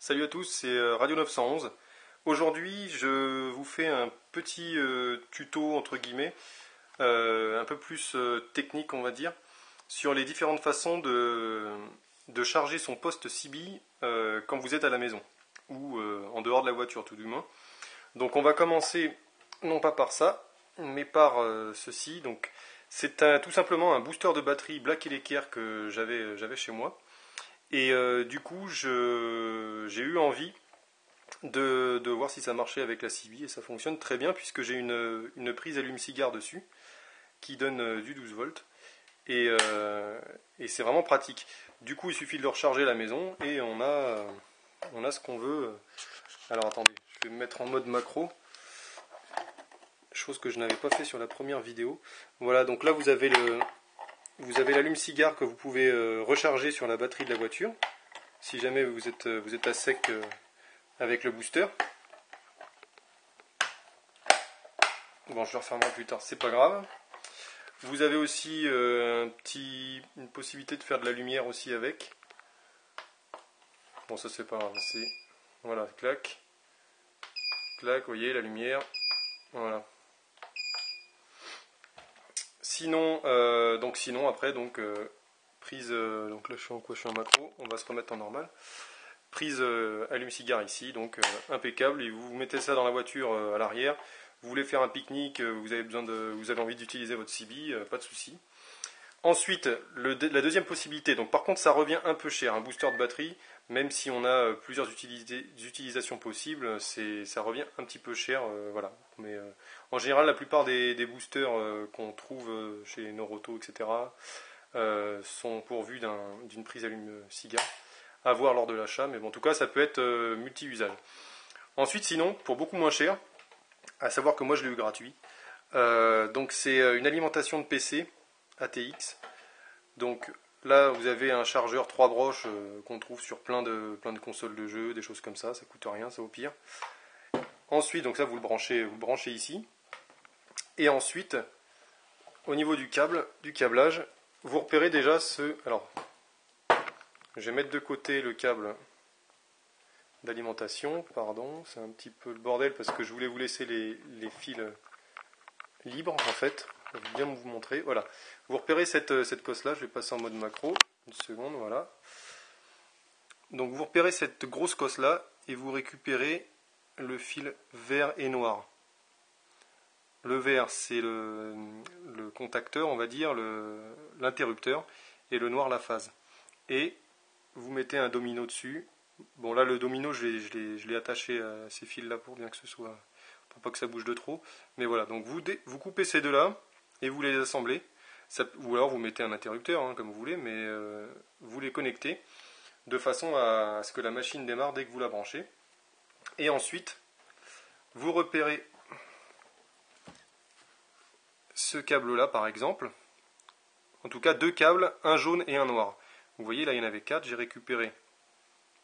Salut à tous, c'est Radio 911. Aujourd'hui, je vous fais un petit tuto, entre guillemets, un peu plus technique, on va dire, sur les différentes façons de charger son poste CB quand vous êtes à la maison, ou en dehors de la voiture, tout du moins. Donc on va commencer, non pas par ça, mais par ceci. Donc c'est tout simplement un booster de batterie Black Decker que j'avais chez moi. Et du coup, j'ai eu envie de voir si ça marchait avec la CB et ça fonctionne très bien puisque j'ai une prise allume-cigare dessus qui donne du 12 volts et c'est vraiment pratique. Du coup, il suffit de le recharger à la maison et on a ce qu'on veut. Alors attendez, je vais me mettre en mode macro, chose que je n'avais pas fait sur la première vidéo. Voilà, donc là vous avez l'allume-cigare que vous pouvez recharger sur la batterie de la voiture si jamais vous êtes à sec avec le booster. Bon, je le refermerai plus tard, c'est pas grave. Vous avez aussi une possibilité de faire de la lumière aussi avec. Bon, ça c'est pas grave, voilà, clac, clac, vous voyez la lumière, voilà. Sinon, après, prise, donc là je suis en macro, on va se remettre en normal. Prise allume-cigare ici, donc impeccable, et vous mettez ça dans la voiture à l'arrière. Vous voulez faire un pique-nique, vous avez envie d'utiliser votre CB, pas de souci. Ensuite, la deuxième possibilité, donc par contre ça revient un peu cher, un booster de batterie, même si on a plusieurs utilisations possibles, ça revient un petit peu cher, voilà. Mais en général, la plupart des boosters qu'on trouve chez Noroto, etc., sont pourvus d'une prise allume-cigare à voir lors de l'achat, mais bon, en tout cas ça peut être multi-usage. Ensuite, sinon, pour beaucoup moins cher, à savoir que moi je l'ai eu gratuit, donc c'est une alimentation de PC ATX. Donc là vous avez un chargeur 3 broches qu'on trouve sur plein de consoles de jeux, des choses comme ça coûte rien, ça au pire. Ensuite, donc ça vous le branchez ici. Et ensuite, au niveau du câblage, vous repérez déjà alors, je vais mettre de côté le câble d'alimentation, pardon, c'est un petit peu le bordel parce que je voulais vous laisser les fils libres en fait. Je vais bien vous montrer. Voilà. Vous repérez cette cosse là, je vais passer en mode macro. Une seconde, voilà. Donc vous repérez cette grosse cosse là et vous récupérez le fil vert et noir. Le vert c'est le contacteur, on va dire, l'interrupteur, et le noir la phase. Et vous mettez un domino dessus. Bon là le domino je l'ai attaché à ces fils là pour bien que ce soit, pour pas que ça bouge de trop. Mais voilà, donc vous coupez ces deux là et vous les assemblez. Ou alors vous mettez un interrupteur hein, comme vous voulez, mais vous les connectez de façon à ce que la machine démarre dès que vous la branchez. Et ensuite vous repérez ce câble là par exemple. En tout cas deux câbles, un jaune et un noir. Vous voyez là il y en avait 4, j'ai récupéré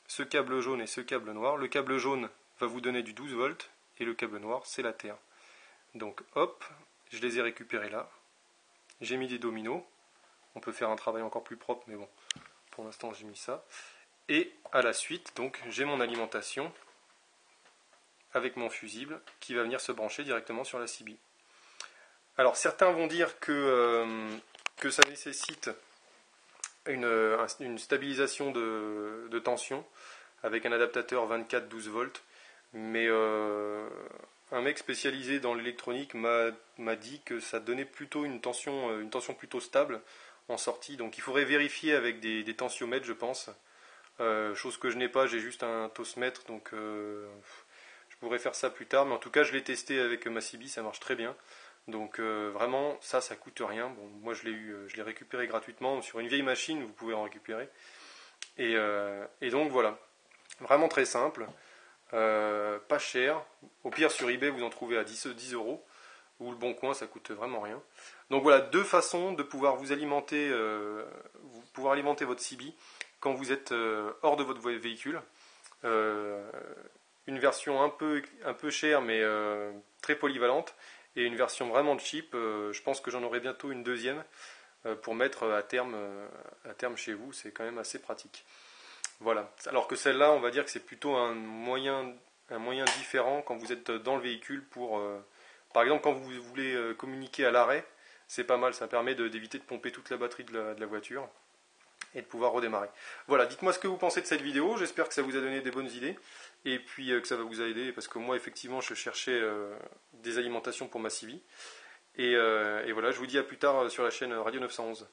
ce câble jaune et ce câble noir. Le câble jaune va vous donner du 12 volts et le câble noir c'est la terre. Donc hop, je les ai récupérés là. J'ai mis des dominos. On peut faire un travail encore plus propre, mais bon, pour l'instant j'ai mis ça. Et à la suite, donc j'ai mon alimentation avec mon fusible qui va venir se brancher directement sur la CB. Alors certains vont dire que ça nécessite une stabilisation de tension avec un adaptateur 24-12 volts, mais un mec spécialisé dans l'électronique m'a dit que ça donnait plutôt une tension plutôt stable en sortie, donc il faudrait vérifier avec des tensiomètres je pense, chose que je n'ai pas, j'ai juste un tosmètre, donc je pourrais faire ça plus tard, mais en tout cas je l'ai testé avec ma CB, ça marche très bien. Donc vraiment ça coûte rien. Bon, moi je l'ai récupéré gratuitement sur une vieille machine, vous pouvez en récupérer. Et donc voilà, vraiment très simple, pas cher. Au pire sur eBay vous en trouvez à 10 euros, ou le Bon Coin ça coûte vraiment rien. Donc voilà, deux façons de pouvoir alimenter votre CB quand vous êtes hors de votre véhicule. Une version un peu chère mais très polyvalente, et une version vraiment cheap. Je pense que j'en aurai bientôt une deuxième pour mettre à terme chez vous, c'est quand même assez pratique. Voilà. Alors que celle-là, on va dire que c'est plutôt un moyen différent quand vous êtes dans le véhicule pour, par exemple, quand vous voulez communiquer à l'arrêt, c'est pas mal. Ça permet d'éviter de pomper toute la batterie de la voiture et de pouvoir redémarrer. Voilà, dites-moi ce que vous pensez de cette vidéo, j'espère que ça vous a donné des bonnes idées, et puis que ça va vous aider, parce que moi effectivement je cherchais des alimentations pour ma Civi, et voilà, je vous dis à plus tard sur la chaîne Radio 911.